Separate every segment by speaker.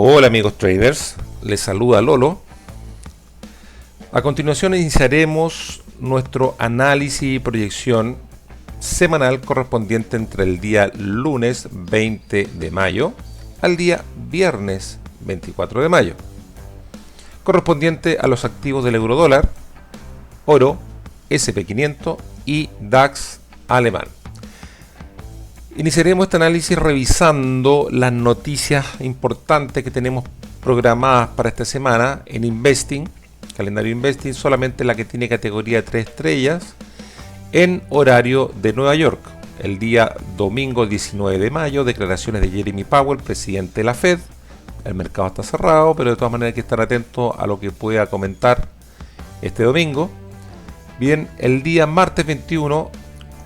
Speaker 1: Hola amigos traders, les saluda Lolo. A continuación iniciaremos nuestro análisis y proyección semanal correspondiente entre el día lunes 20 de mayo al día viernes 24 de mayo, correspondiente a los activos del eurodólar, oro, SP500 y DAX alemán. Iniciaremos este análisis revisando las noticias importantes que tenemos programadas para esta semana en Investing, calendario Investing, solamente la que tiene categoría 3 estrellas, en horario de Nueva York. El día domingo 19 de mayo, declaraciones de Jeremy Powell, presidente de la Fed. El mercado está cerrado, pero de todas maneras hay que estar atento a lo que pueda comentar este domingo. Bien, el día martes 21,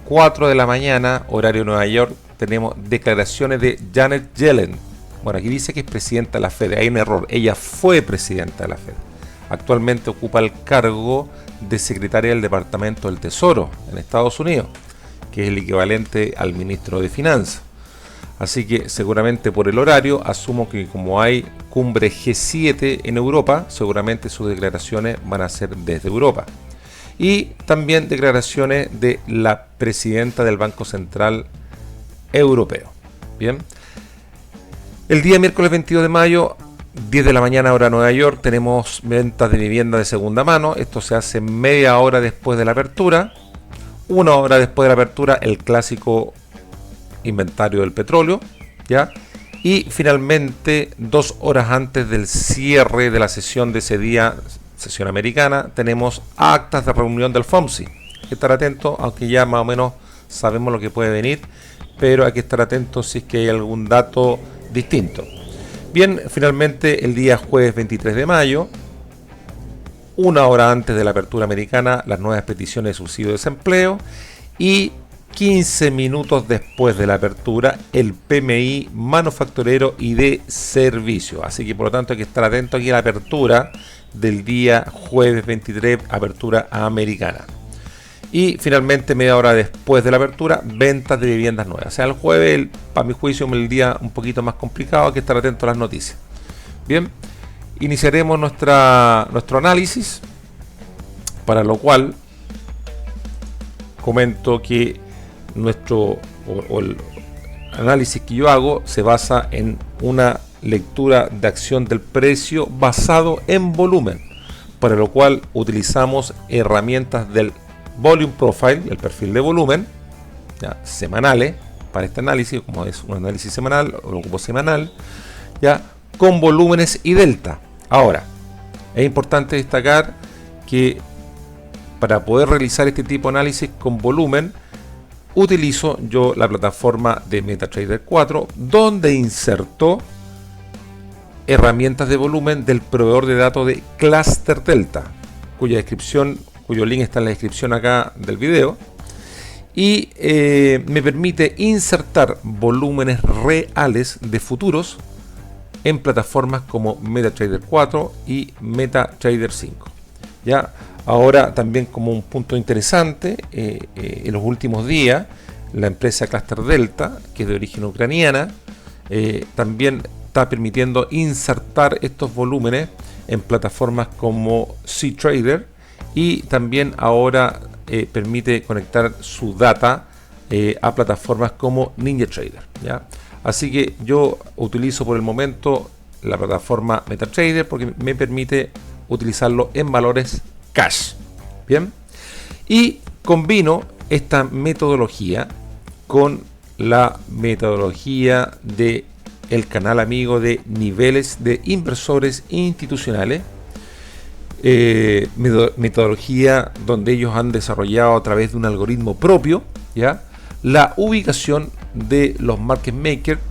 Speaker 1: 4 de la mañana, horario Nueva York, tenemos declaraciones de Janet Yellen. Bueno, aquí dice que es presidenta de la Fed. Hay un error. Ella fue presidenta de la Fed. Actualmente ocupa el cargo de secretaria del Departamento del Tesoro en Estados Unidos, que es el equivalente al ministro de Finanzas. Así que seguramente por el horario, asumo que como hay cumbre G7 en Europa, seguramente sus declaraciones van a ser desde Europa. Y también declaraciones de la presidenta del Banco Central Europeo. Bien. El día miércoles 22 de mayo, 10 de la mañana hora Nueva York, tenemos ventas de vivienda de segunda mano. Esto se hace media hora después de la apertura. Una hora después de la apertura, el clásico inventario del petróleo, ¿ya? Y finalmente, 2 horas antes del cierre de la sesión de ese día, sesión americana, tenemos actas de reunión del FOMC. Hay que estar atento, aunque ya más o menos sabemos lo que puede venir, pero hay que estar atentos si es que hay algún dato distinto. Bien, finalmente el día jueves 23 de mayo, una hora antes de la apertura americana, las nuevas peticiones de subsidio de desempleo, y 15 minutos después de la apertura, el PMI manufacturero y de servicio. Así que por lo tanto hay que estar atento aquí a la apertura del día jueves 23, apertura americana. Y finalmente, media hora después de la apertura, ventas de viviendas nuevas. O sea, el jueves, para mi juicio, es el día un poquito más complicado, hay que estar atento a las noticias. Bien, iniciaremos nuestro análisis, para lo cual comento que el análisis que yo hago se basa en una lectura de acción del precio basado en volumen, para lo cual utilizamos herramientas del Volume Profile, el perfil de volumen, ya, semanales, para este análisis. Como es un análisis semanal, lo ocupo semanal, ya, con volúmenes y delta. Ahora, es importante destacar que para poder realizar este tipo de análisis con volumen, utilizo yo la plataforma de MetaTrader 4, donde insertó herramientas de volumen del proveedor de datos de Cluster Delta, cuyo link está en la descripción acá del video, y me permite insertar volúmenes reales de futuros en plataformas como MetaTrader 4 y MetaTrader 5. Ya, ahora también como un punto interesante, en los últimos días, la empresa Cluster Delta, que es de origen ucraniana, también está permitiendo insertar estos volúmenes en plataformas como CTrader, y también ahora permite conectar su data a plataformas como NinjaTrader, ¿ya? Así que yo utilizo por el momento la plataforma MetaTrader porque me permite utilizarlo en valores cash. Bien, y combino esta metodología con la metodología de el canal amigo de niveles de inversores institucionales, metodología donde ellos han desarrollado a través de un algoritmo propio, ¿ya?, la ubicación de los market makers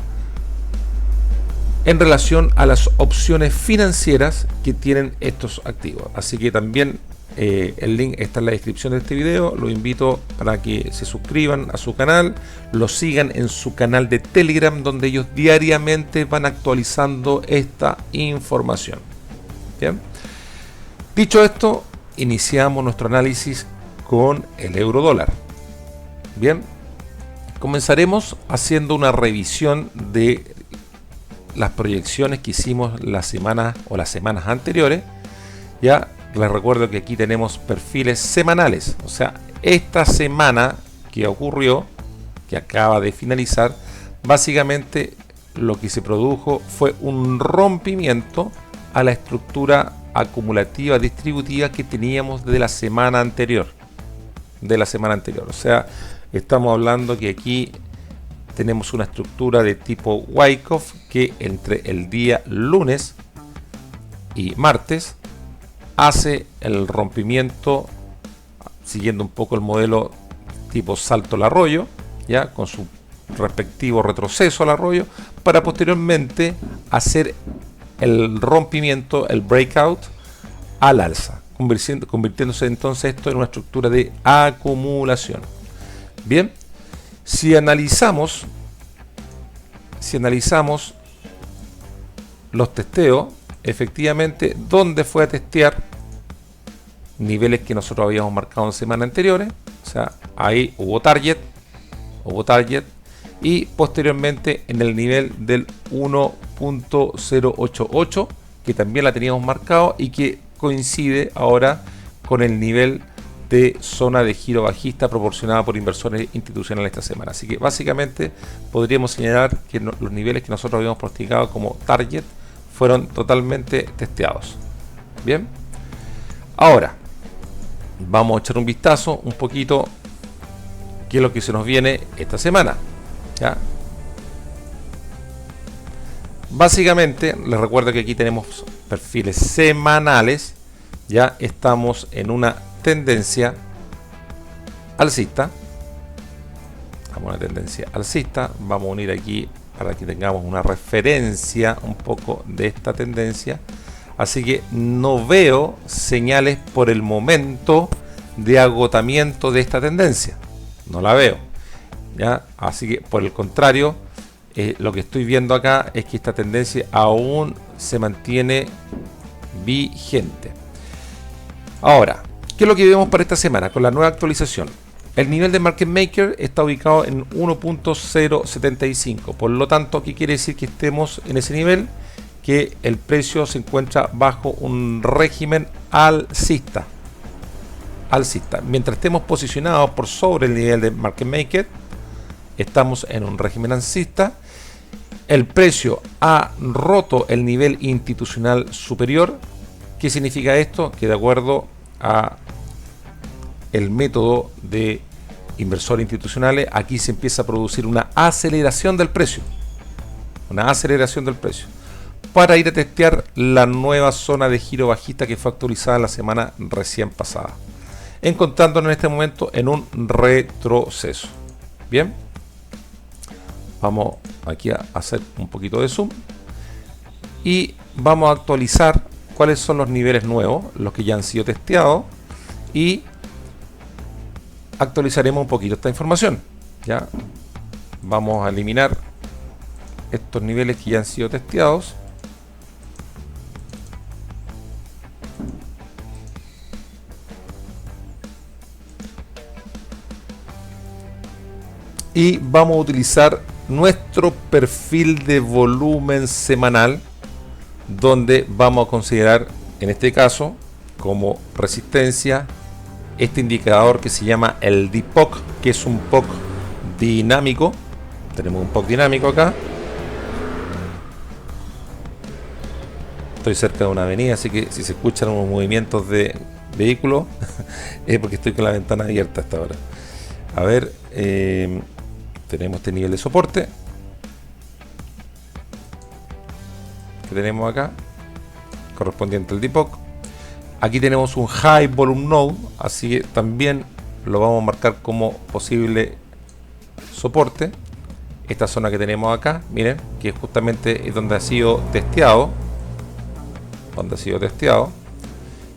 Speaker 1: en relación a las opciones financieras que tienen estos activos. Así que también el link está en la descripción de este video. Los invito para que se suscriban a su canal, lo sigan en su canal de Telegram, donde ellos diariamente van actualizando esta información. Bien, dicho esto, iniciamos nuestro análisis con el euro dólar. Bien, comenzaremos haciendo una revisión de las proyecciones que hicimos las semanas anteriores. Ya les recuerdo que aquí tenemos perfiles semanales, o sea, esta semana que ocurrió, que acaba de finalizar, básicamente lo que se produjo fue un rompimiento a la estructura acumulativa distributiva que teníamos de la semana anterior. O sea, estamos hablando que aquí tenemos una estructura de tipo Wyckoff que entre el día lunes y martes hace el rompimiento siguiendo un poco el modelo tipo salto al arroyo, ya con su respectivo retroceso al arroyo, para posteriormente hacer el rompimiento, el breakout al alza, convirtiéndose entonces esto en una estructura de acumulación. Bien, si analizamos los testeos, efectivamente, ¿dónde fue a testear? Niveles que nosotros habíamos marcado en semanas anteriores, o sea, ahí hubo target, y posteriormente en el nivel del 1.088, que también la teníamos marcado y que coincide ahora con el nivel de zona de giro bajista proporcionada por inversores institucionales esta semana. Así que básicamente podríamos señalar que los niveles que nosotros habíamos pronosticado como target fueron totalmente testeados. Bien, ahora vamos a echar un vistazo un poquito qué es lo que se nos viene esta semana, ¿ya? Básicamente les recuerdo que aquí tenemos perfiles semanales. Ya estamos en una tendencia alcista. Vamos a unir aquí para que tengamos una referencia un poco de esta tendencia. Así que no veo señales por el momento de agotamiento de esta tendencia. No la veo, ¿ya? Así que por el contrario, lo que estoy viendo acá es que esta tendencia aún se mantiene vigente. Ahora, ¿qué es lo que vemos para esta semana con la nueva actualización? El nivel de Market Maker está ubicado en 1.075. Por lo tanto, ¿qué quiere decir que estemos en ese nivel? Que el precio se encuentra bajo un régimen alcista. Mientras estemos posicionados por sobre el nivel de Market Maker, estamos en un régimen alcista. El precio ha roto el nivel institucional superior. ¿Qué significa esto? Que de acuerdo a el método de inversores institucionales, aquí se empieza a producir una aceleración del precio. Para ir a testear la nueva zona de giro bajista que fue actualizada la semana recién pasada, encontrándonos en este momento en un retroceso. Bien, vamos aquí a hacer un poquito de zoom y vamos a actualizar cuáles son los niveles nuevos, los que ya han sido testeados, y actualizaremos un poquito esta información. Ya vamos a eliminar estos niveles que ya han sido testeados. Y vamos a utilizar nuestro perfil de volumen semanal, donde vamos a considerar en este caso como resistencia este indicador que se llama el DPOC, que es un POC dinámico. Tenemos un POC dinámico acá. Estoy cerca de una avenida, así que si se escuchan unos movimientos de vehículos es porque estoy con la ventana abierta hasta ahora. A ver, tenemos este nivel de soporte que tenemos acá, correspondiente al DPOC. Aquí tenemos un High Volume Node, así que también lo vamos a marcar como posible soporte. Esta zona que tenemos acá, miren, que justamente es donde ha sido testeado.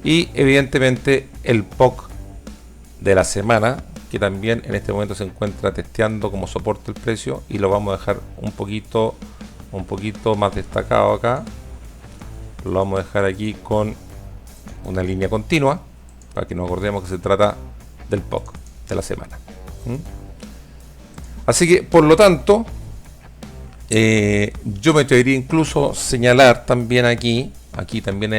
Speaker 1: Y evidentemente el POC de la semana, que también en este momento se encuentra testeando como soporte el precio, y lo vamos a dejar un poquito más destacado acá. Lo vamos a dejar aquí con una línea continua para que nos acordemos que se trata del POC de la semana. Así que por lo tanto Yo me atrevería incluso señalar también aquí también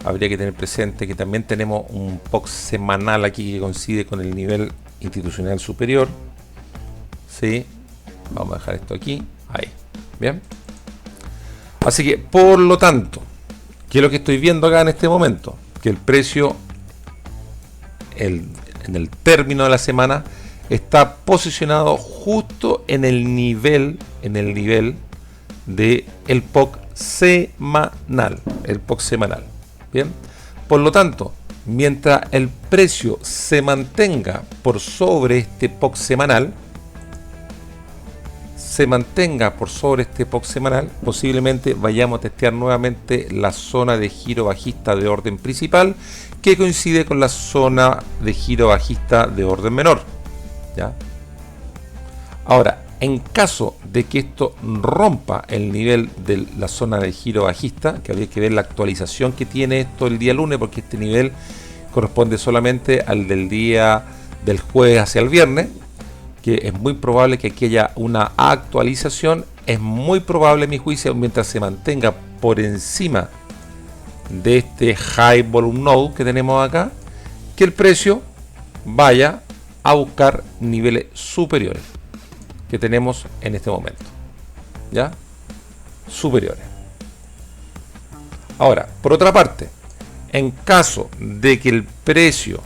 Speaker 1: habría que tener presente que también tenemos un POC semanal aquí que coincide con el nivel institucional superior. ¿Sí? Vamos a dejar esto aquí. Ahí. Bien. Así que, por lo tanto, ¿qué es lo que estoy viendo acá en este momento? Que el precio en el término de la semana está posicionado justo en el nivel de el POC semanal, bien, por lo tanto, mientras el precio se mantenga por sobre este POC semanal, posiblemente vayamos a testear nuevamente la zona de giro bajista de orden principal, que coincide con la zona de giro bajista de orden menor. ¿Ya? Ahora, en caso de que esto rompa el nivel de la zona de giro bajista, que habría que ver la actualización que tiene esto el día lunes, porque este nivel corresponde solamente al del día del jueves hacia el viernes, que es muy probable que aquí haya una actualización. Es muy probable, a mi juicio, mientras se mantenga por encima de este high volume node que tenemos acá, que el precio vaya a buscar niveles superiores que tenemos en este momento. ¿Ya? Superiores. Ahora, por otra parte, en caso de que el precio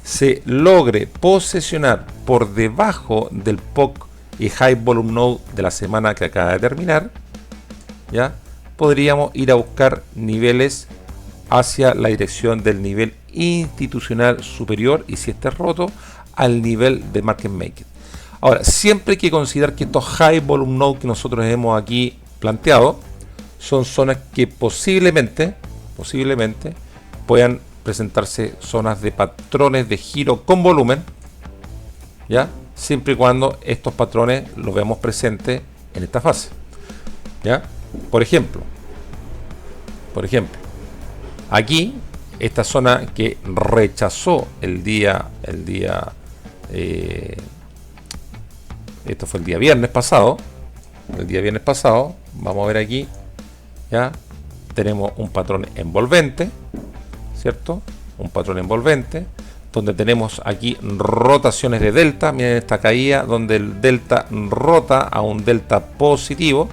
Speaker 1: se logre posesionar por debajo del POC y High Volume Node de la semana que acaba de terminar, ¿ya? Podríamos ir a buscar niveles hacia la dirección del nivel institucional superior, y si este es roto, al nivel de Market Maker. Ahora, siempre hay que considerar que estos High Volume Node que nosotros hemos aquí planteado son zonas que posiblemente puedan presentarse zonas de patrones de giro con volumen, ¿ya? Siempre y cuando estos patrones los veamos presentes en esta fase, ¿ya? Por ejemplo, aquí, esta zona que rechazó esto fue el día viernes pasado, vamos a ver aquí, ¿ya? Tenemos un patrón envolvente, ¿cierto? Un patrón envolvente, donde tenemos aquí rotaciones de delta. Miren esta caída donde el delta rota a un delta positivo,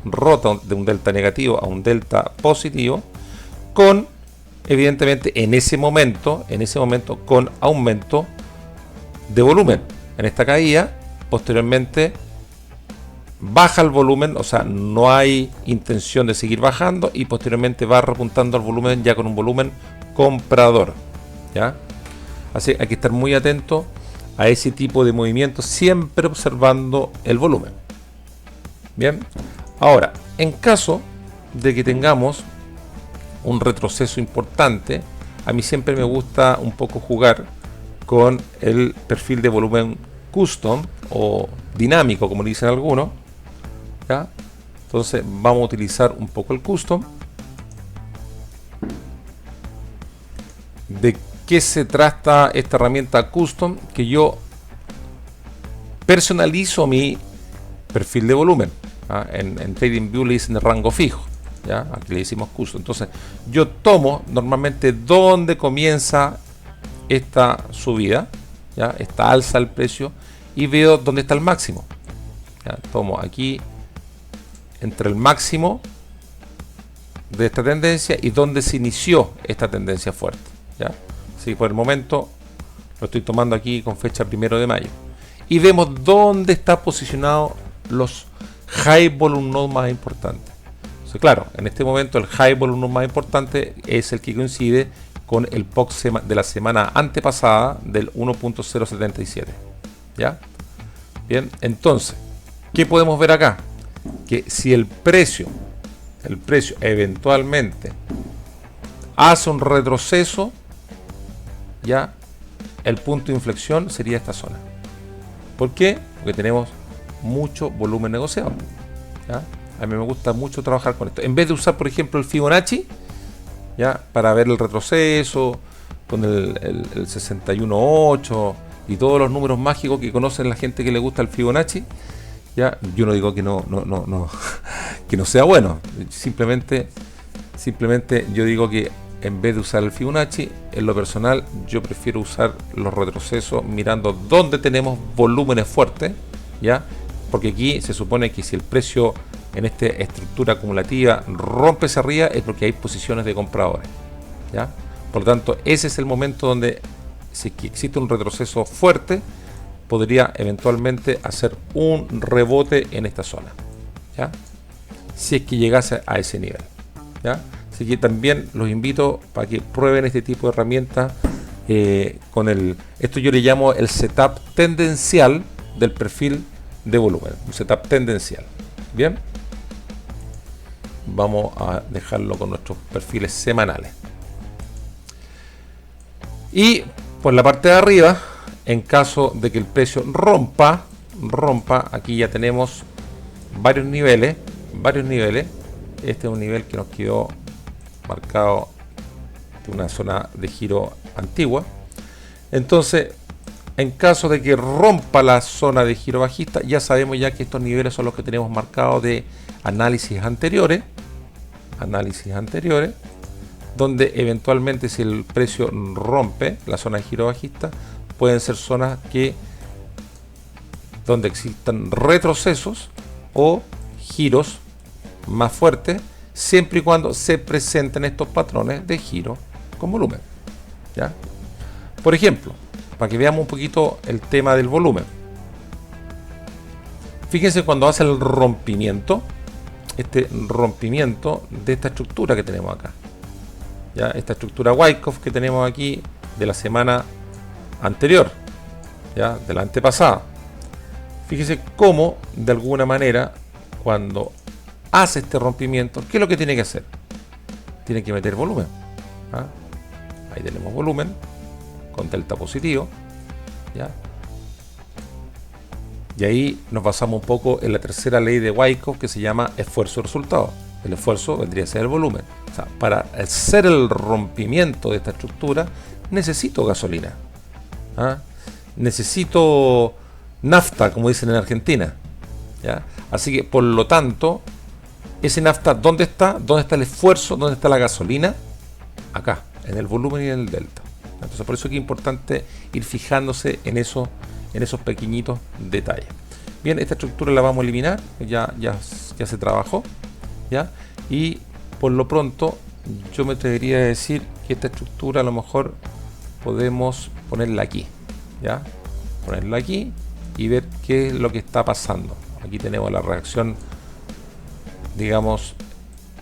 Speaker 1: rota de un delta negativo a un delta positivo, con evidentemente en ese momento con aumento de volumen. En esta caída, posteriormente baja el volumen, o sea, no hay intención de seguir bajando, y posteriormente va repuntando al volumen ya con un volumen comprador, ¿ya? Así hay que estar muy atento a ese tipo de movimientos, siempre observando el volumen. Bien, ahora, en caso de que tengamos un retroceso importante, a mí siempre me gusta un poco jugar con el perfil de volumen custom o dinámico, como le dicen algunos, ¿ya? Entonces vamos a utilizar un poco el custom. ¿De qué se trata esta herramienta custom? Que yo personalizo mi perfil de volumen, ¿ah? En TradingView le dicen el rango fijo, ¿ya? Aquí le decimos custom. Entonces yo tomo normalmente dónde comienza esta subida, ¿ya? Esta alza del precio, y veo dónde está el máximo, ¿ya? Tomo aquí entre el máximo de esta tendencia y donde se inició esta tendencia fuerte, ¿ya? Así que por el momento lo estoy tomando aquí con fecha 1 de mayo, y vemos dónde está posicionado los high volume node más importantes. Entonces, claro, en este momento el high volume node más importante es el que coincide con el POC de la semana antepasada del 1.077, ¿ya? Bien, entonces, ¿qué podemos ver acá? Que si el precio eventualmente hace un retroceso, ya el punto de inflexión sería esta zona. ¿Por qué? Porque tenemos mucho volumen negociado, ¿ya? A mí me gusta mucho trabajar con esto. En vez de usar, por ejemplo, el Fibonacci, ¿ya? Para ver el retroceso con el 61.8 y todos los números mágicos que conocen la gente que le gusta el Fibonacci, ¿ya? Yo no digo que que no sea bueno, simplemente yo digo que en vez de usar el Fibonacci, en lo personal yo prefiero usar los retrocesos mirando dónde tenemos volúmenes fuertes, ¿ya? Porque aquí se supone que si el precio en esta estructura acumulativa rompe hacia arriba es porque hay posiciones de compradores, ¿ya? Por lo tanto, ese es el momento donde, si existe un retroceso fuerte, podría eventualmente hacer un rebote en esta zona, ¿ya? Si es que llegase a ese nivel, ¿ya? Así que también los invito para que prueben este tipo de herramientas esto yo le llamo el setup tendencial del perfil de volumen, un setup tendencial. Bien, vamos a dejarlo con nuestros perfiles semanales. Y por la parte de arriba, en caso de que el precio rompa, aquí ya tenemos varios niveles. Este es un nivel que nos quedó marcado de una zona de giro antigua. Entonces, en caso de que rompa la zona de giro bajista, ya sabemos ya que estos niveles son los que tenemos marcados de análisis anteriores, donde eventualmente si el precio rompe la zona de giro bajista, pueden ser zonas donde existan retrocesos o giros más fuertes, siempre y cuando se presenten estos patrones de giro con volumen, ¿ya? Por ejemplo, para que veamos un poquito el tema del volumen, fíjense cuando hace el rompimiento, este rompimiento de esta estructura que tenemos acá, ¿ya? Esta estructura Wyckoff que tenemos aquí de la semana anterior, ¿ya? De la antepasada. Fíjese cómo de alguna manera cuando hace este rompimiento, ¿qué es lo que tiene que hacer? Tiene que meter volumen, ¿ah? Ahí tenemos volumen con delta positivo, ¿ya? Y ahí nos basamos un poco en la tercera ley de Wyckoff que se llama esfuerzo-resultado. El esfuerzo vendría a ser el volumen. O sea, para hacer el rompimiento de esta estructura necesito gasolina, ¿ah? Necesito nafta, como dicen en Argentina, ¿ya? Así que por lo tanto, ese nafta, ¿dónde está? ¿Dónde está el esfuerzo? ¿Dónde está la gasolina? Acá, en el volumen y en el delta. Entonces por eso es que es importante ir fijándose en esos pequeñitos detalles. Bien, esta estructura la vamos a eliminar, ya se trabajó, ¿ya? Y por lo pronto yo me atrevería a decir que esta estructura a lo mejor podemos ponerla aquí, ¿ya? Ponerla aquí y ver qué es lo que está pasando. Aquí tenemos la reacción, digamos,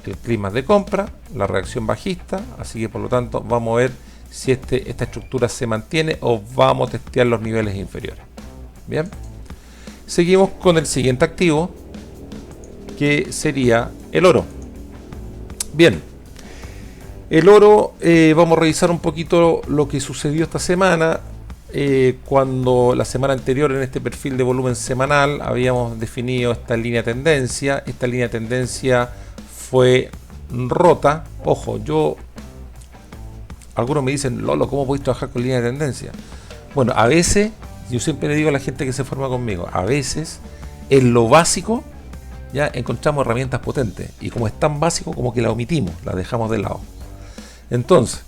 Speaker 1: el clima de compra, la reacción bajista, así que por lo tanto vamos a ver si esta estructura se mantiene o vamos a testear los niveles inferiores. Bien, seguimos con el siguiente activo, que sería el oro. Bien, el oro, vamos a revisar un poquito lo que sucedió esta semana. Cuando la semana anterior en este perfil de volumen semanal habíamos definido esta línea de tendencia. Esta línea de tendencia fue rota. Ojo, algunos me dicen, Lolo, ¿cómo podéis trabajar con línea de tendencia? Bueno, a veces, yo siempre le digo a la gente que se forma conmigo, a veces en lo básico ya encontramos herramientas potentes y como es tan básico como que la omitimos, la dejamos de lado. Entonces,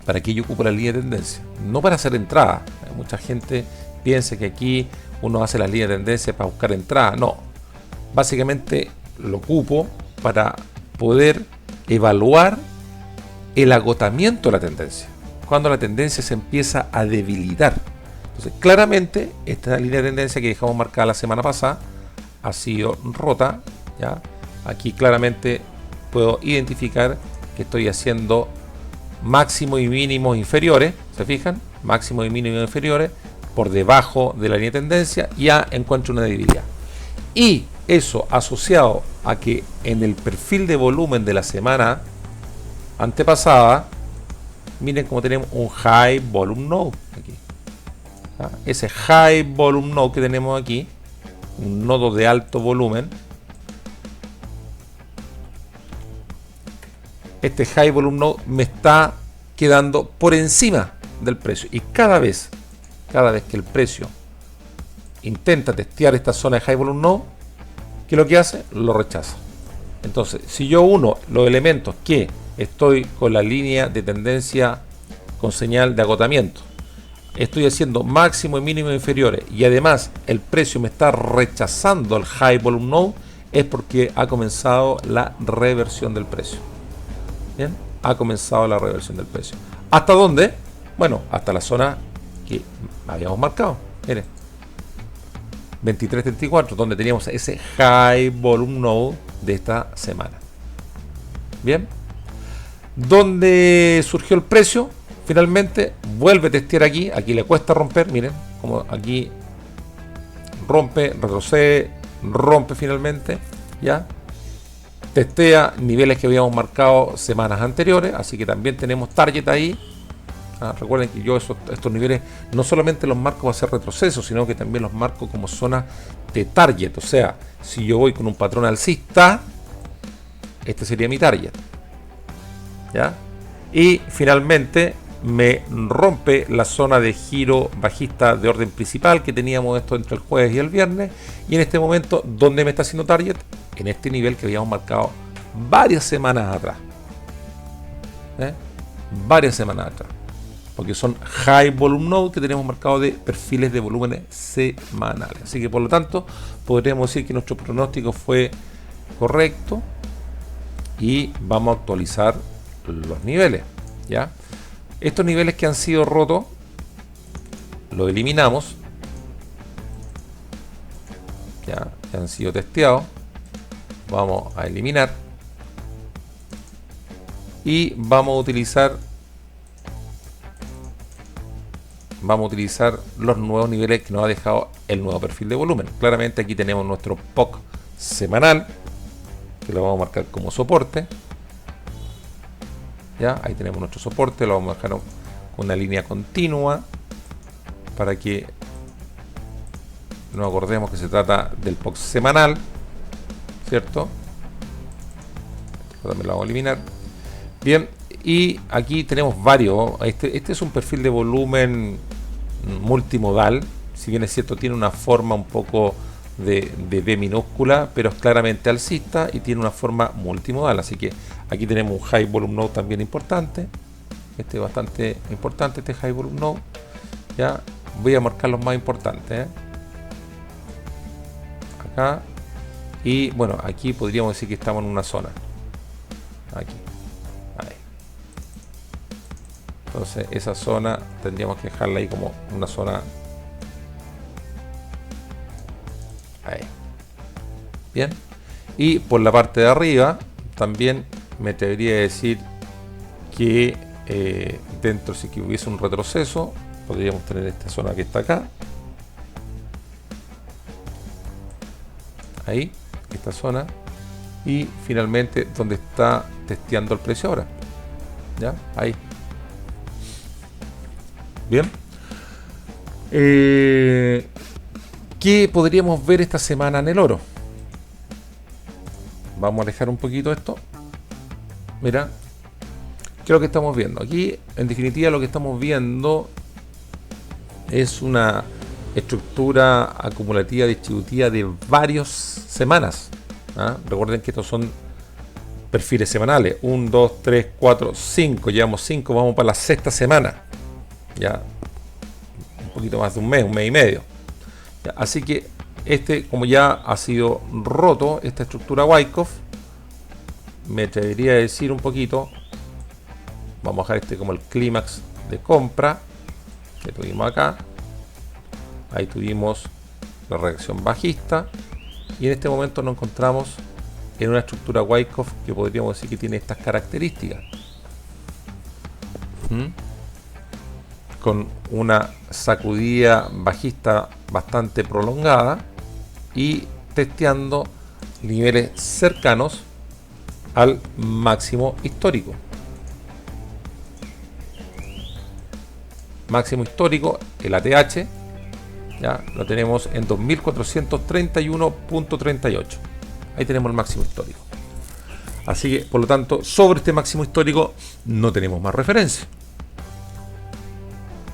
Speaker 1: ¿para qué yo ocupo la línea de tendencia? No para hacer entrada. Mucha gente piensa que aquí uno hace la línea de tendencia para buscar entrada. No. Básicamente lo ocupo para poder evaluar el agotamiento de la tendencia. Cuando la tendencia se empieza a debilitar. Entonces, claramente, esta línea de tendencia que dejamos marcada la semana pasada ha sido rota, ¿ya? Aquí claramente puedo identificar que estoy haciendo máximo y mínimos inferiores, ¿se fijan? Máximo y mínimos inferiores por debajo de la línea de tendencia, ya encuentro una debilidad. Y eso asociado a que en el perfil de volumen de la semana antepasada, miren cómo tenemos un High Volume Node aquí. ¿Ah? Ese High Volume Node que tenemos aquí, un nodo de alto volumen, este High Volume Node me está quedando por encima del precio, y cada vez que el precio intenta testear esta zona de High Volume Node, ¿qué es lo que hace? Lo rechaza. Entonces, si yo uno los elementos que estoy con la línea de tendencia con señal de agotamiento, estoy haciendo máximo y mínimo inferiores, y además el precio me está rechazando el High Volume Node, es porque ha comenzado la reversión del precio. Bien, ha comenzado la reversión del precio. ¿Hasta dónde? Bueno, hasta la zona que habíamos marcado. Miren, 23.34, donde teníamos ese High Volume Node de esta semana. Bien, ¿dónde surgió el precio? Finalmente vuelve a testear aquí. Aquí le cuesta romper. Miren, como aquí rompe, retrocede, rompe finalmente. Ya testea niveles que habíamos marcado semanas anteriores. Así que también tenemos target ahí. Recuerden que yo estos niveles no solamente los marco para hacer retroceso, sino que también los marco como zona de target. O sea, si yo voy con un patrón alcista, este sería mi target. ¿Ya? Y finalmente me rompe la zona de giro bajista de orden principal que teníamos esto entre el jueves y el viernes. Y en este momento, ¿dónde me está haciendo target? En este nivel que habíamos marcado varias semanas atrás. Varias semanas atrás. Porque son High Volume Node que tenemos marcado de perfiles de volúmenes semanales. Así que por lo tanto, podríamos decir que nuestro pronóstico fue correcto. Y vamos a actualizar los niveles. ¿Ya? Estos niveles que han sido rotos, los eliminamos. Ya, que han sido testeados. Vamos a eliminar. Y vamos a utilizar los nuevos niveles que nos ha dejado el nuevo perfil de volumen. Claramente aquí tenemos nuestro POC semanal, que lo vamos a marcar como soporte. Ya, ahí tenemos nuestro soporte, lo vamos a dejar con una línea continua para que nos acordemos que se trata del POC semanal, ¿cierto? Esto también lo vamos a eliminar. Bien, y aquí tenemos varios. Este es un perfil de volumen multimodal. Si bien es cierto, tiene una forma un poco de V minúscula, pero es claramente alcista y tiene una forma multimodal. Así que aquí tenemos un High Volume Node también importante. Este es bastante importante, este High Volume Node. Ya voy a marcar los más importantes. Acá. Y bueno, aquí podríamos decir que estamos en una zona. Aquí. Entonces esa zona tendríamos que dejarla ahí como una zona. Ahí. Bien. Y por la parte de arriba también me atrevería a decir que dentro, si que hubiese un retroceso, podríamos tener esta zona que está acá. Ahí, esta zona. Y finalmente donde está testeando el precio ahora. ¿Ya? Ahí. Bien. ¿Qué podríamos ver esta semana en el oro? Vamos a alejar un poquito esto. Mira, ¿qué es lo que estamos viendo? Aquí, en definitiva, lo que estamos viendo es una estructura acumulativa distributiva de varias semanas. Recuerden que estos son perfiles semanales. 1, 2, 3, 4, 5. Llevamos 5, vamos para la sexta semana. Ya un poquito más de un mes y medio. Ya, así que como ya ha sido roto esta estructura Wyckoff, me atrevería a decir un poquito, vamos a dejar como el clímax de compra que tuvimos acá. Ahí tuvimos la reacción bajista y en este momento nos encontramos en una estructura Wyckoff que podríamos decir que tiene estas características. Con una sacudida bajista bastante prolongada y testeando niveles cercanos al máximo histórico. Máximo histórico, el ATH, ya lo tenemos en 2431.38. Ahí tenemos el máximo histórico. Así que, por lo tanto, sobre este máximo histórico no tenemos más referencia.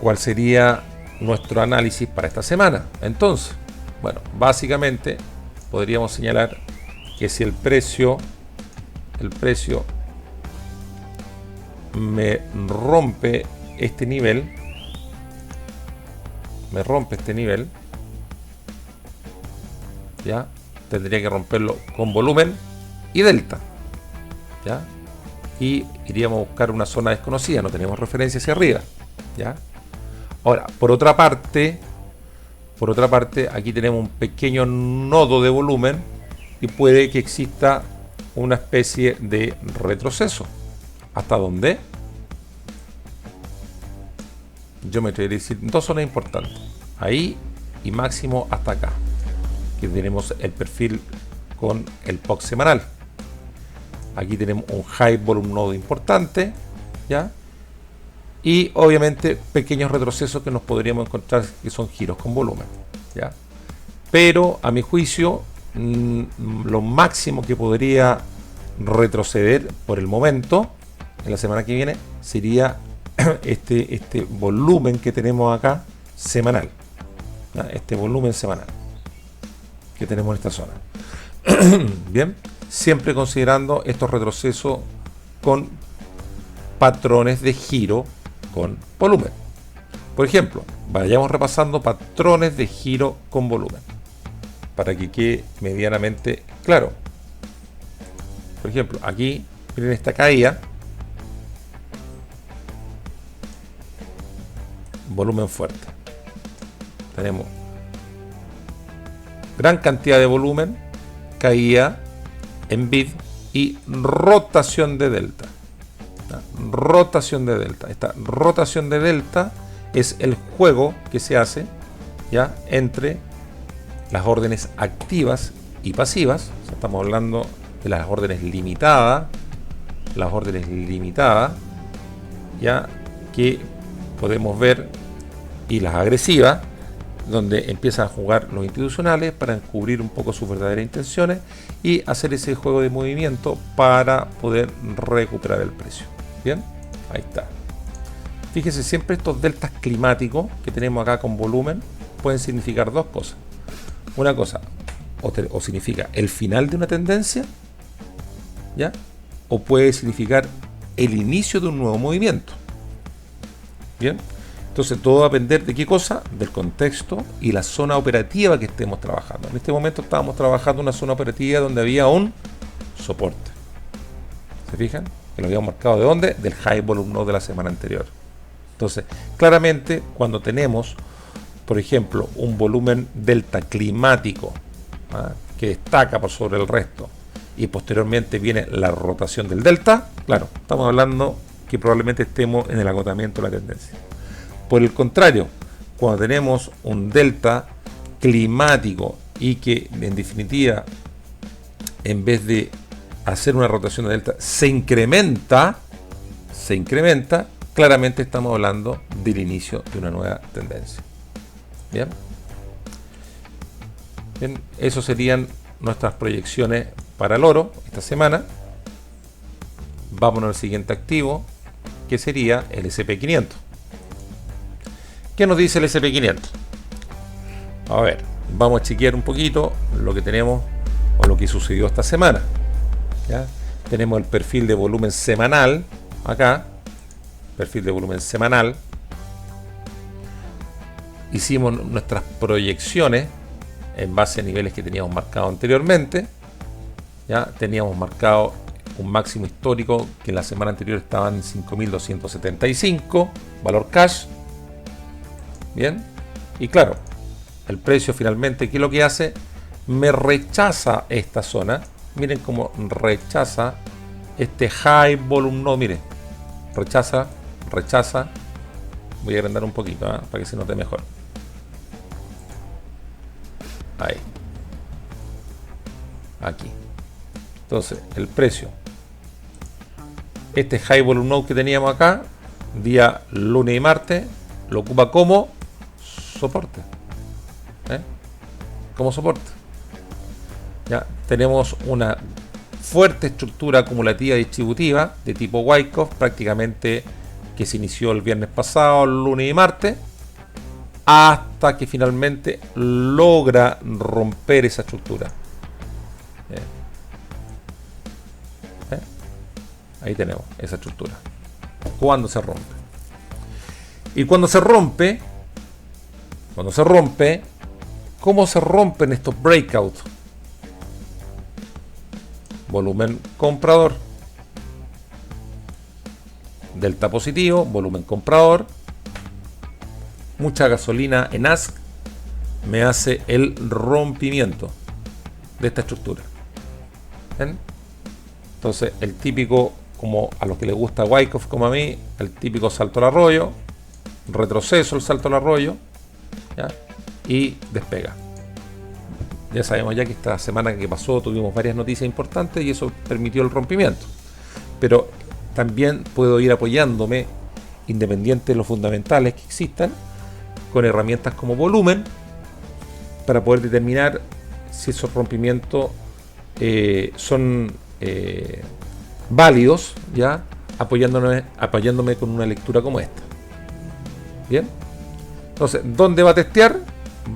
Speaker 1: ¿Cuál sería nuestro análisis para esta semana? Entonces, Bueno, básicamente podríamos señalar que si el precio me rompe este nivel, ya tendría que romperlo con volumen y delta, ya, y iríamos a buscar una zona desconocida, no tenemos referencia hacia arriba, ya. Ahora, por otra parte, aquí tenemos un pequeño nodo de volumen y puede que exista una especie de retroceso. ¿Hasta dónde? Yo me atrevería a decir dos zonas importantes, ahí y máximo hasta acá, que tenemos el perfil con el POC semanal. Aquí tenemos un high volume node importante, ¿ya? Y obviamente pequeños retrocesos que nos podríamos encontrar que son giros con volumen, ¿ya? Pero a mi juicio, lo máximo que podría retroceder por el momento en la semana que viene sería este volumen que tenemos acá semanal, ¿ya? Este volumen semanal que tenemos en esta zona. Bien, siempre considerando estos retrocesos con patrones de giro con volumen. Por ejemplo, vayamos repasando patrones de giro con volumen para que quede medianamente claro. Por ejemplo, aquí miren esta caída, volumen fuerte, tenemos gran cantidad de volumen, caída en bid y rotación de delta. Rotación de delta. Esta rotación de delta es el juego que se hace, ¿ya?, entre las órdenes activas y pasivas. O sea, estamos hablando de las órdenes limitadas, ya, que podemos ver, y las agresivas, donde empiezan a jugar los institucionales para encubrir un poco sus verdaderas intenciones y hacer ese juego de movimiento para poder recuperar el precio. Bien, ahí está. Fíjese, siempre estos deltas climáticos que tenemos acá con volumen pueden significar dos cosas. Una cosa, o significa el final de una tendencia, ¿ya?, o puede significar el inicio de un nuevo movimiento. Bien, entonces todo va a depender de qué cosa, del contexto y la zona operativa que estemos trabajando. En este momento estábamos trabajando una zona operativa donde había un soporte. ¿Se fijan? Que lo habíamos marcado ¿de dónde? Del high volume node de la semana anterior. Entonces, claramente, cuando tenemos, por ejemplo, un volumen delta climático, ¿ah?, que destaca por sobre el resto, y posteriormente viene la rotación del delta, claro, estamos hablando que probablemente estemos en el agotamiento de la tendencia. Por el contrario, cuando tenemos un delta climático y que en definitiva, en vez de hacer una rotación de delta, se incrementa, claramente estamos hablando del inicio de una nueva tendencia. Bien, bien, eso serían nuestras proyecciones para el oro esta semana. Vámonos al siguiente activo, que sería el SP500. ¿Qué nos dice el SP500? A ver, vamos a chequear un poquito lo que tenemos o lo que sucedió esta semana. ¿Ya? Tenemos el perfil de volumen semanal acá, perfil de volumen semanal. Hicimos nuestras proyecciones en base a niveles que teníamos marcado anteriormente. Ya teníamos marcado un máximo histórico que en la semana anterior estaba en 5.275 valor cash. Bien, y claro, el precio finalmente, ¿qué es lo que hace? Me rechaza esta zona. Miren cómo rechaza este high volume node. Miren, rechaza. Voy a agrandar un poquito, para que se note mejor. Ahí, aquí. Entonces, el precio, este high volume node que teníamos acá, día lunes y martes, lo ocupa como soporte. Como soporte. Ya tenemos una fuerte estructura acumulativa distributiva de tipo Wyckoff, prácticamente, que se inició el viernes pasado, el lunes y martes. hasta que finalmente logra romper esa estructura. Ahí tenemos esa estructura. Cuando se rompe. Y cuando se rompe, ¿cómo se rompen estos breakouts? Volumen comprador. Delta positivo, volumen comprador. Mucha gasolina en ASC me hace el rompimiento de esta estructura. ¿Ven? Entonces, el típico, como a los que les gusta Wyckoff como a mí, el típico salto al arroyo, retroceso el salto al arroyo, ¿ya? Y despega. Ya sabemos ya que esta semana que pasó tuvimos varias noticias importantes y eso permitió el rompimiento. Pero también puedo ir apoyándome, independiente de los fundamentales que existan, con herramientas como volumen, para poder determinar si esos rompimientos son válidos, ya apoyándome con una lectura como esta. Bien, entonces, ¿dónde va a testear?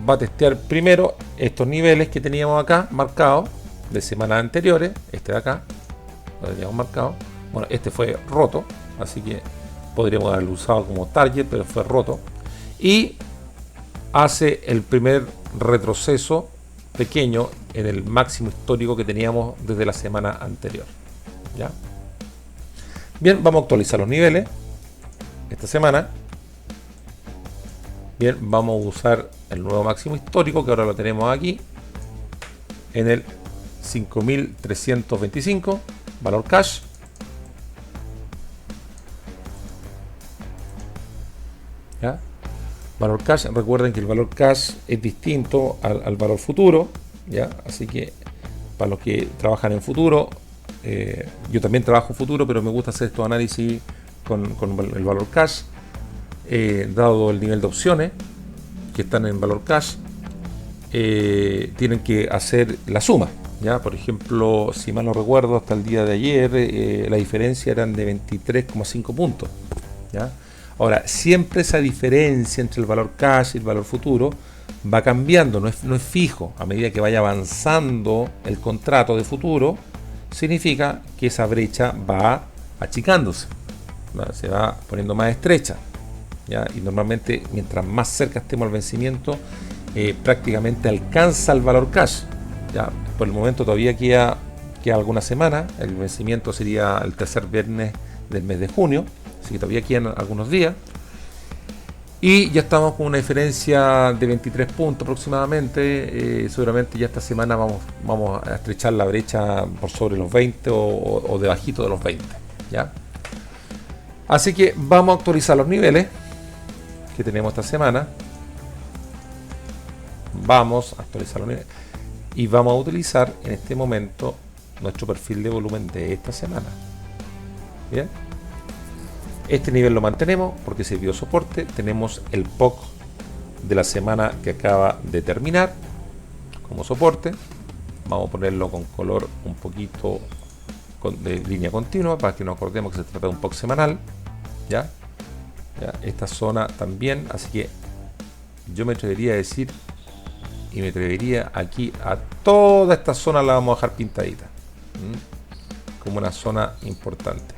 Speaker 1: Va a testear primero estos niveles que teníamos acá marcados de semanas anteriores. Este de acá lo teníamos marcado. Bueno, este fue roto, así que podríamos haberlo usado como target, pero fue roto. Y hace el primer retroceso pequeño en el máximo histórico que teníamos desde la semana anterior. ¿Ya? Bien, vamos a actualizar los niveles esta semana. Bien, vamos a usar el nuevo máximo histórico, que ahora lo tenemos aquí en el 5.325, valor cash. ¿Ya? Valor cash, recuerden que el valor cash es distinto al valor futuro, ¿ya? Así que para los que trabajan en futuro, yo también trabajo en futuro, pero me gusta hacer estos análisis con el valor cash, dado el nivel de opciones que están en valor cash, tienen que hacer la suma, ¿ya? Por ejemplo, si mal no recuerdo, hasta el día de ayer la diferencia eran de 23,5 puntos, ¿ya? Ahora, siempre esa diferencia entre el valor cash y el valor futuro va cambiando, no es fijo. A medida que vaya avanzando el contrato de futuro, significa que esa brecha va achicándose, ¿no? Se va poniendo más estrecha, ¿ya? Y normalmente, mientras más cerca estemos al vencimiento, prácticamente alcanza el valor cash, ¿ya? Por el momento todavía queda alguna semana. El vencimiento sería el tercer viernes del mes de junio. Así que todavía quedan algunos días. Y ya estamos con una diferencia de 23 puntos aproximadamente. Seguramente ya esta semana vamos a estrechar la brecha por sobre los 20 o debajito de los 20. ¿Ya? Así que vamos a actualizar los niveles que tenemos esta semana. Vamos a actualizar los niveles. Y vamos a utilizar en este momento nuestro perfil de volumen de esta semana. Bien. Este nivel lo mantenemos porque sirvió de soporte. Tenemos el POC de la semana que acaba de terminar como soporte. Vamos a ponerlo con color un poquito de línea continua para que nos acordemos que se trata de un POC semanal. ¿Ya? Esta zona también. Así que yo me atrevería a decir, y me atrevería aquí a toda esta zona la vamos a dejar pintadita. Como una zona importante.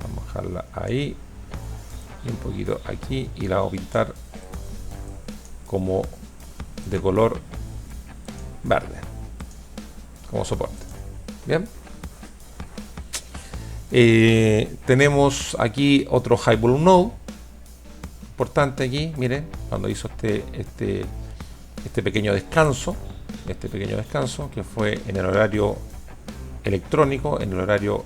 Speaker 1: Vamos a dejarla ahí y un poquito aquí y la vamos a pintar como de color verde como soporte. Bien, tenemos aquí otro high volume node importante aquí. Miren, cuando hizo este pequeño descanso, que fue en el horario electrónico, en el horario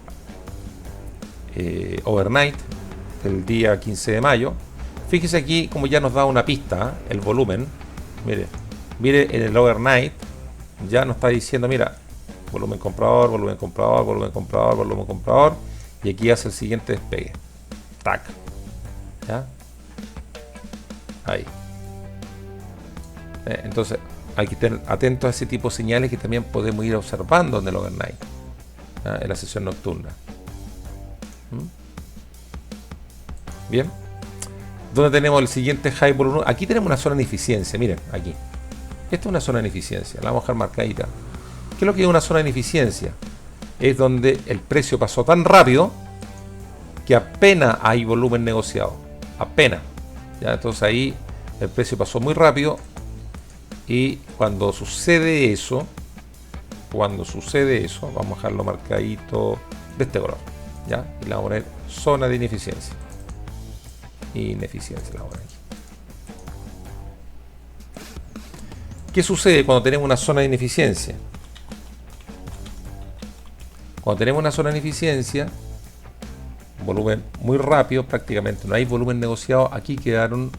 Speaker 1: overnight del día 15 de mayo. Fíjese aquí como ya nos da una pista, el volumen. Mire en el overnight ya nos está diciendo, mira, volumen comprador, volumen comprador, volumen comprador, volumen comprador, y aquí hace el siguiente despegue. Tac. ¿Ya? Ahí. Entonces hay que estar atentos a ese tipo de señales que también podemos ir observando en el overnight, ¿ya? En la sesión nocturna. Bien, donde tenemos el siguiente high volume. Aquí tenemos una zona de ineficiencia, miren, aquí. Esta es una zona de ineficiencia, la vamos a dejar marcadita. ¿Qué es lo que es una zona de ineficiencia? Es donde el precio pasó tan rápido que apenas hay volumen negociado. Apenas. ¿Ya? Entonces ahí el precio pasó muy rápido y cuando sucede eso, vamos a dejarlo marcadito de este color. ¿Ya? Y le vamos a poner zona de ineficiencia. Ineficiencia la vamos a poner aquí. ¿Qué sucede cuando tenemos una zona de ineficiencia? Cuando tenemos una zona de ineficiencia, volumen muy rápido, prácticamente no hay volumen negociado, aquí quedaron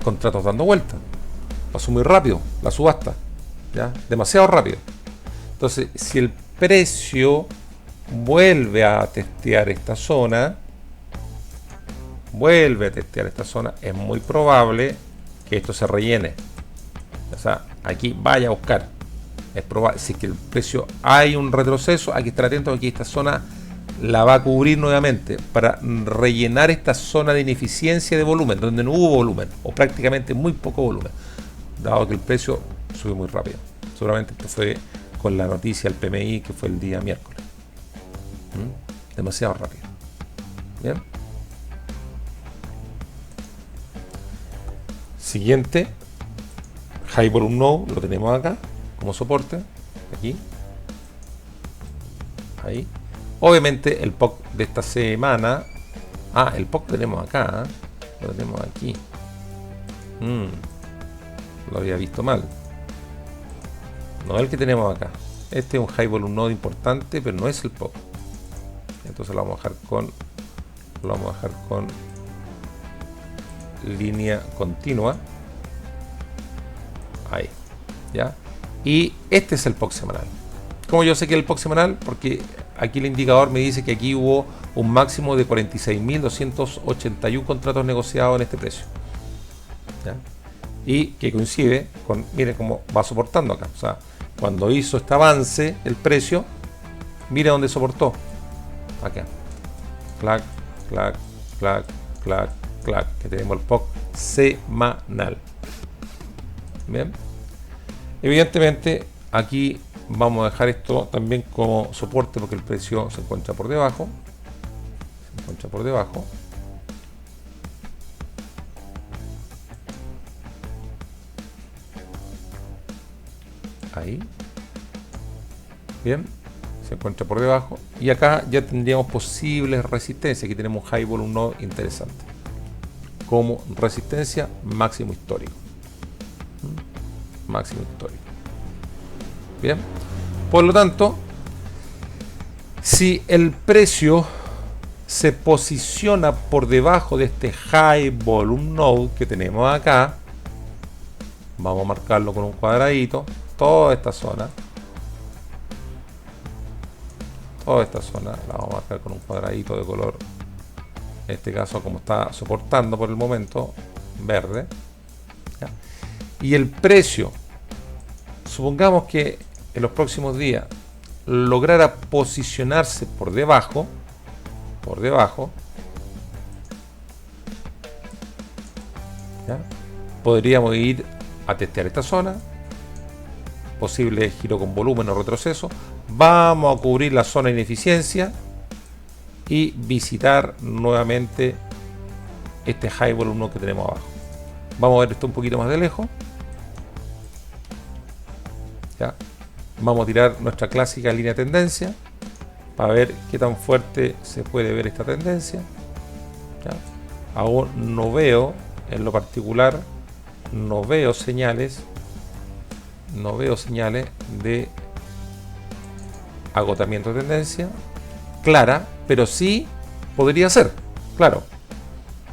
Speaker 1: contratos dando vueltas. Pasó muy rápido la subasta, ¿ya? Demasiado rápido. Entonces, si el precio vuelve a testear esta zona, es muy probable que esto se rellene. O sea, aquí vaya a buscar. Es probable, si es que el precio hay un retroceso, hay que estar atento a que esta zona la va a cubrir nuevamente para rellenar esta zona de ineficiencia de volumen, donde no hubo volumen, o prácticamente muy poco volumen, dado que el precio subió muy rápido. Seguramente esto fue con la noticia del PMI que fue el día miércoles. Demasiado rápido. Bien. Siguiente, High Volume Node, lo tenemos acá como soporte, aquí, ahí. Obviamente el POC de esta semana, el POC tenemos acá, lo tenemos aquí. Lo había visto mal. No es el que tenemos acá. Este es un High Volume Node importante, pero no es el POC. Entonces lo vamos a dejar con línea continua. Ahí, ¿ya? Y este es el POC semanal. ¿Cómo yo sé que es el POC semanal? Porque aquí el indicador me dice que aquí hubo un máximo de 46.281 contratos negociados en este precio, ¿ya? Y que coincide con, miren cómo va soportando acá. O sea, cuando hizo este avance el precio, mire dónde soportó. Acá. Clac, clac, clac, clac, clac. Que tenemos el POC semanal. Bien. Evidentemente, aquí vamos a dejar esto también como soporte porque el precio se encuentra por debajo. Ahí. Bien. Se encuentra por debajo. Y acá ya tendríamos posibles resistencias. Aquí tenemos un High Volume Node interesante. Como resistencia máximo histórico. Máximo histórico. Bien. Por lo tanto, si el precio se posiciona por debajo de este High Volume Node que tenemos acá, vamos a marcarlo con un cuadradito, toda esta zona la vamos a marcar con un cuadradito de color, en este caso como está soportando por el momento, verde, ¿ya? Y el precio, supongamos que en los próximos días lograra posicionarse por debajo, ¿ya? Podríamos ir a testear esta zona, posible giro con volumen o retroceso, vamos a cubrir la zona de ineficiencia y visitar nuevamente este high volume que tenemos abajo. Vamos a ver esto un poquito más de lejos. ¿Ya? Vamos a tirar nuestra clásica línea de tendencia para ver qué tan fuerte se puede ver esta tendencia. ¿Ya? Aún no veo, en lo particular, no veo señales de agotamiento de tendencia clara, pero sí podría ser, claro.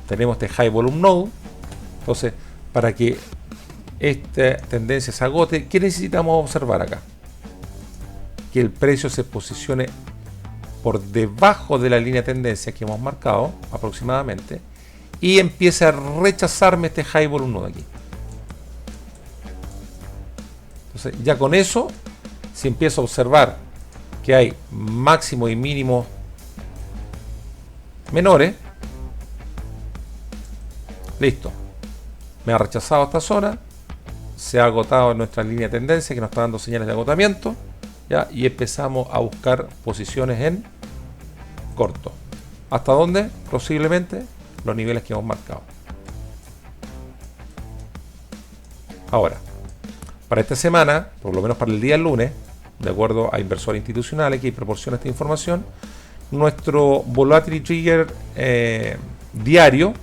Speaker 1: Tenemos este High Volume Node, entonces para que esta tendencia se agote, ¿qué necesitamos observar acá? Que el precio se posicione por debajo de la línea de tendencia que hemos marcado aproximadamente y empiece a rechazarme este High Volume Node aquí. Entonces ya con eso, si empiezo a observar que hay máximo y mínimo menores, Listo. Me ha rechazado esta zona. Se ha agotado nuestra línea de tendencia que nos está dando señales de agotamiento. ¿Ya? Y empezamos a buscar posiciones en corto. ¿Hasta dónde? Posiblemente los niveles que hemos marcado. Ahora, para esta semana, por lo menos para el día lunes, de acuerdo a inversores institucionales que proporcionan esta información, nuestro volatility trigger diario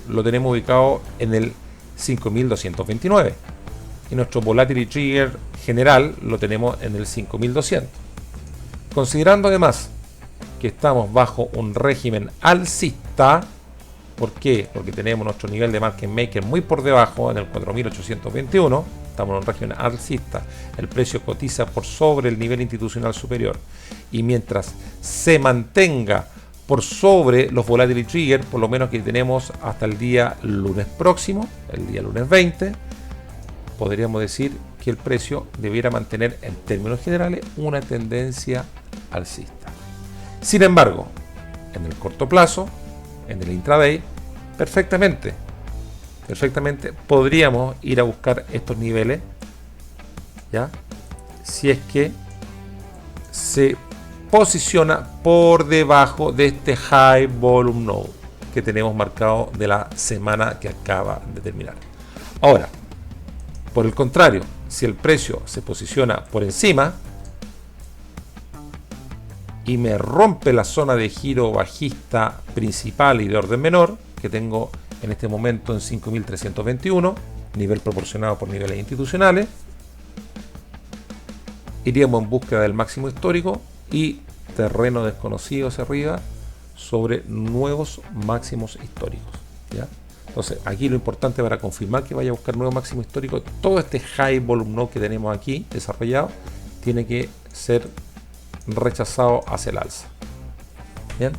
Speaker 1: lo tenemos ubicado en el 5229 y nuestro volatility trigger general lo tenemos en el 5200. Considerando además que estamos bajo un régimen alcista. ¿Por qué? Porque tenemos nuestro nivel de market maker muy por debajo, en el 4821. Estamos en un régimen alcista. El precio cotiza por sobre el nivel institucional superior. Y mientras se mantenga por sobre los volatility trigger, por lo menos que tenemos hasta el día lunes próximo, el día lunes 20, podríamos decir que el precio debiera mantener en términos generales una tendencia alcista. Sin embargo, en el corto plazo, en el intraday, perfectamente podríamos ir a buscar estos niveles, ¿ya? Si es que se posiciona por debajo de este high volume node que tenemos marcado de la semana que acaba de terminar. Ahora, por el contrario, si el precio se posiciona por encima y me rompe la zona de giro bajista principal y de orden menor, que tengo en este momento en 5321, nivel proporcionado por niveles institucionales, iríamos en búsqueda del máximo histórico y terreno desconocido hacia arriba sobre nuevos máximos históricos, ¿ya? Entonces, aquí lo importante para confirmar que vaya a buscar nuevo máximo histórico, todo este high volume node que tenemos aquí desarrollado tiene que ser rechazado hacia el alza. Bien,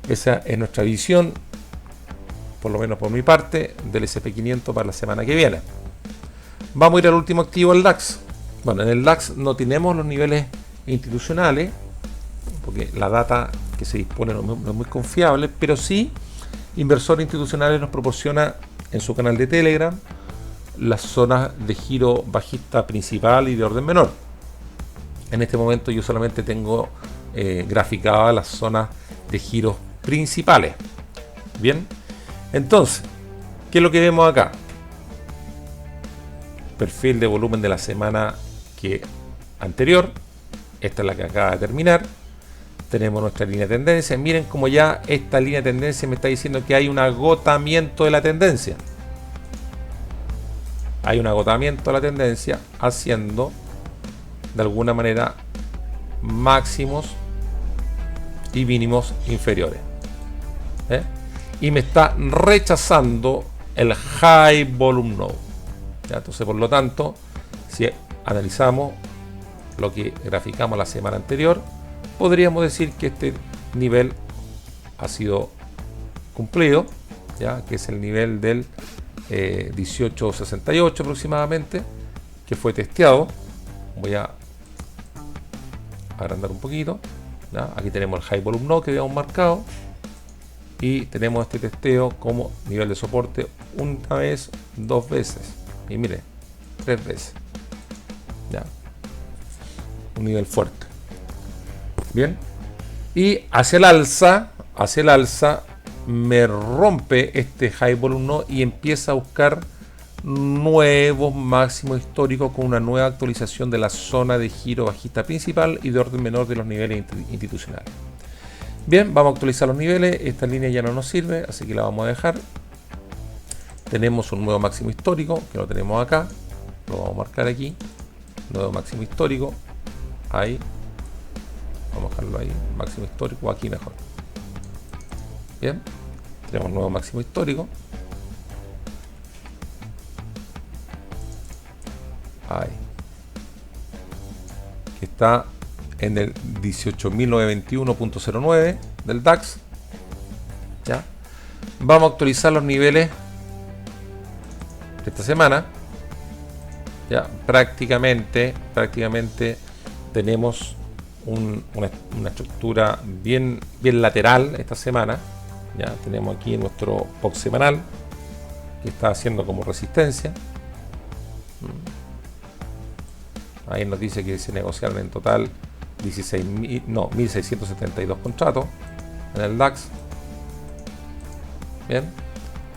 Speaker 1: esa es nuestra visión, por lo menos por mi parte, del SP500 para la semana que viene. Vamos a ir al último activo, el DAX. Bueno, en el DAX no tenemos los niveles institucionales porque la data que se dispone no es muy confiable, pero sí inversores institucionales nos proporciona en su canal de Telegram las zonas de giro bajista principal y de orden menor. En este momento yo solamente tengo graficadas las zonas de giros principales. Bien, entonces, ¿qué es lo que vemos acá? Perfil de volumen de la semana anterior. Esta es la que acaba de terminar. Tenemos nuestra línea de tendencia. Miren cómo ya esta línea de tendencia me está diciendo que hay un agotamiento de la tendencia. Hay un agotamiento de la tendencia haciendo de alguna manera máximos y mínimos inferiores. Y me está rechazando el high volume node. ¿Ya? Entonces, por lo tanto, si analizamos lo que graficamos la semana anterior, podríamos decir que este nivel ha sido cumplido, ¿ya? Que es el nivel del 1868 aproximadamente, que fue testeado. Voy a agrandar un poquito, ¿ya? Aquí tenemos el high volume node que habíamos marcado y tenemos este testeo como nivel de soporte una vez, dos veces y mire, tres veces, ¿ya? Un nivel fuerte. Bien, y hacia el alza me rompe este high volume node y empieza a buscar nuevos máximos históricos con una nueva actualización de la zona de giro bajista principal y de orden menor de los niveles institucionales. Bien, vamos a actualizar los niveles. Esta línea ya no nos sirve, así que la vamos a dejar. Tenemos un nuevo máximo histórico que lo tenemos acá, lo vamos a marcar aquí, nuevo máximo histórico, ahí, vamos a dejarlo ahí, máximo histórico, aquí mejor. Bien, tenemos un nuevo máximo histórico, ahí, que está en el 18.921.09 del DAX. ¿Ya? Vamos a actualizar los niveles de esta semana. Ya prácticamente tenemos una estructura bien lateral esta semana, Ya tenemos aquí nuestro POC semanal que está haciendo como resistencia. Ahí nos dice que se negociaron en total 1.672 contratos en el DAX. Bien,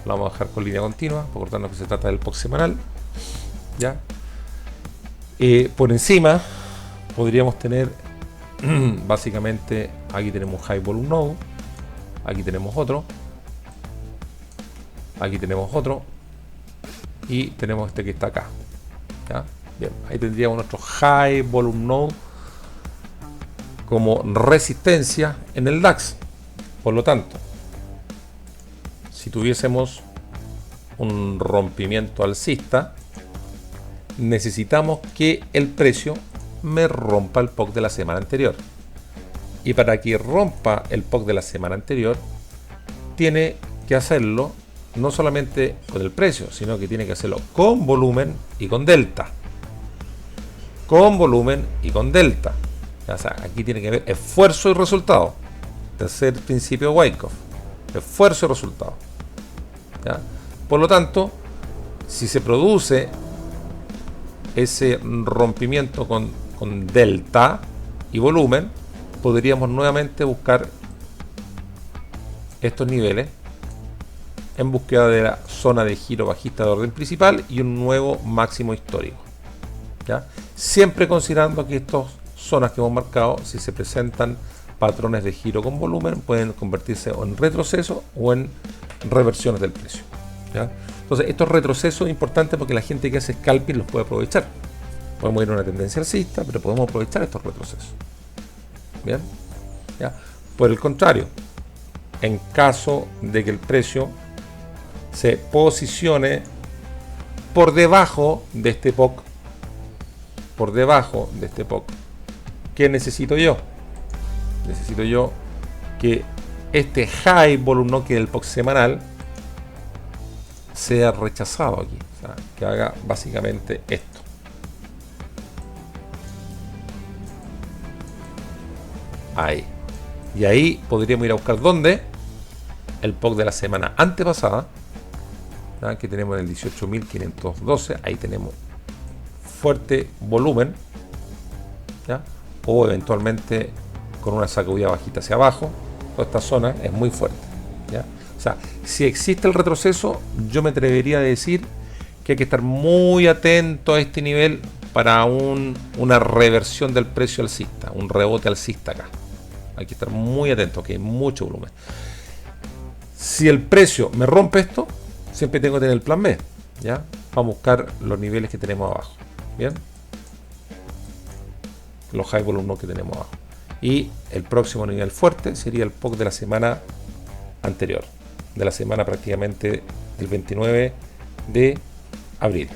Speaker 1: lo vamos a dejar con línea continua, por cortarnos que se trata del POC semanal. Ya, por encima podríamos tener básicamente, aquí tenemos un High Volume Node, aquí tenemos otro, aquí tenemos otro y tenemos este que está acá. ¿Ya? Bien, ahí tendríamos nuestro High Volume Node como resistencia en el DAX. Por lo tanto, si tuviésemos un rompimiento alcista, necesitamos que el precio me rompa el POC de la semana anterior. Y para que rompa el POC de la semana anterior, tiene que hacerlo no solamente con el precio, sino que tiene que hacerlo con volumen y con delta. Con volumen y con delta. O sea, aquí tiene que haber esfuerzo y resultado. Tercer principio de Wyckoff. Esfuerzo y resultado. ¿Ya? Por lo tanto, si se produce ese rompimiento con delta y volumen, podríamos nuevamente buscar estos niveles en búsqueda de la zona de giro bajista de orden principal y un nuevo máximo histórico. ¿Ya? Siempre considerando que estas zonas que hemos marcado, si se presentan patrones de giro con volumen, pueden convertirse en retroceso o en reversiones del precio. ¿Ya? Entonces, estos retrocesos es importante porque la gente que hace scalping los puede aprovechar. Podemos ir a una tendencia alcista, pero podemos aprovechar estos retrocesos. Bien. ¿Ya? Por el contrario, en caso de que el precio se posicione por debajo de este POC, ¿qué necesito yo? Necesito yo que este high volume no, que es el POC semanal, sea rechazado aquí, o sea, que haga básicamente esto. Ahí. Y ahí podríamos ir a buscar dónde el POC de la semana antepasada, ¿ya? Que tenemos en el 18.512, ahí tenemos fuerte volumen, ¿ya? O eventualmente con una sacudida bajita hacia abajo. Toda esta zona es muy fuerte, ¿ya? O sea, si existe el retroceso, yo me atrevería a decir que hay que estar muy atento a este nivel para una reversión del precio alcista, un rebote alcista acá. Hay que estar muy atento, que hay mucho volumen. Si el precio me rompe esto, siempre tengo que tener el plan B, ¿ya? Vamos a buscar los niveles que tenemos abajo, ¿bien? Los high volume que tenemos abajo. Y el próximo nivel fuerte sería el POC de la semana anterior, de la semana prácticamente del 29 de abril,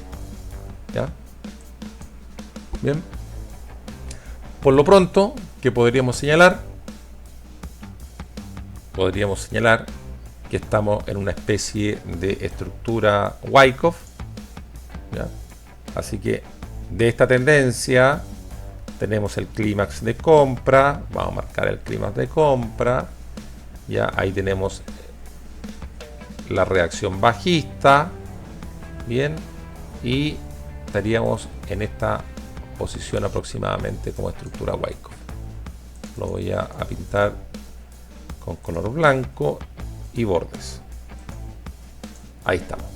Speaker 1: ¿ya? Bien. Por lo pronto, ¿qué podríamos señalar? Podríamos señalar que estamos en una especie de estructura Wyckoff, ¿ya? Así que de esta tendencia tenemos el clímax de compra. Vamos a marcar el clímax de compra. Ya ahí tenemos la reacción bajista. Bien. Y estaríamos en esta posición aproximadamente como estructura Wyckoff. Lo voy a pintar con color blanco y bordes. Ahí estamos.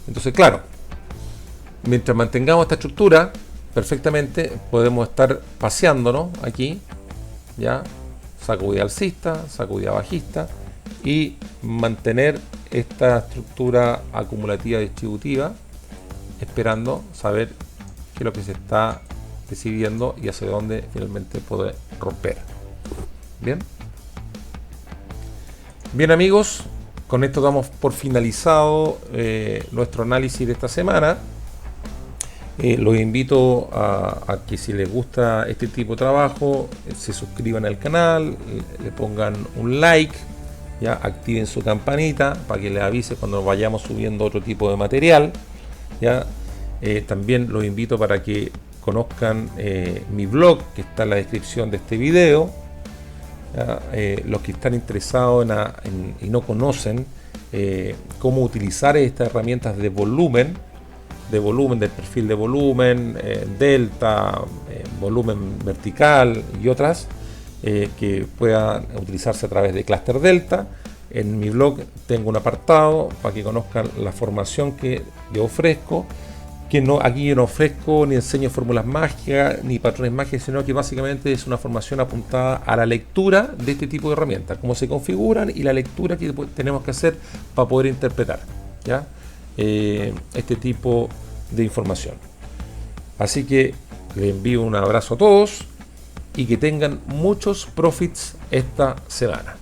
Speaker 1: Entonces, claro, mientras mantengamos esta estructura, perfectamente podemos estar paseándonos aquí, ya, sacudida alcista, sacudida bajista, y mantener esta estructura acumulativa distributiva, esperando saber qué es lo que se está decidiendo y hacia dónde finalmente puede romper. Bien. Bien, amigos, con esto damos por finalizado nuestro análisis de esta semana. Los invito a que si les gusta este tipo de trabajo, se suscriban al canal, le pongan un like, ya, activen su campanita para que les avise cuando vayamos subiendo otro tipo de material, ya. También los invito para que conozcan mi blog, que está en la descripción de este video, Los que están interesados y no conocen cómo utilizar estas herramientas de volumen, del perfil de volumen, delta, volumen vertical y otras que puedan utilizarse a través de Cluster Delta. En mi blog tengo un apartado para que conozcan la formación que yo ofrezco, aquí yo no ofrezco ni enseño fórmulas mágicas ni patrones mágicos, sino que básicamente es una formación apuntada a la lectura de este tipo de herramientas, cómo se configuran y la lectura que tenemos que hacer para poder interpretar, ¿ya? Este tipo de información. Así que les envío un abrazo a todos y que tengan muchos profits esta semana.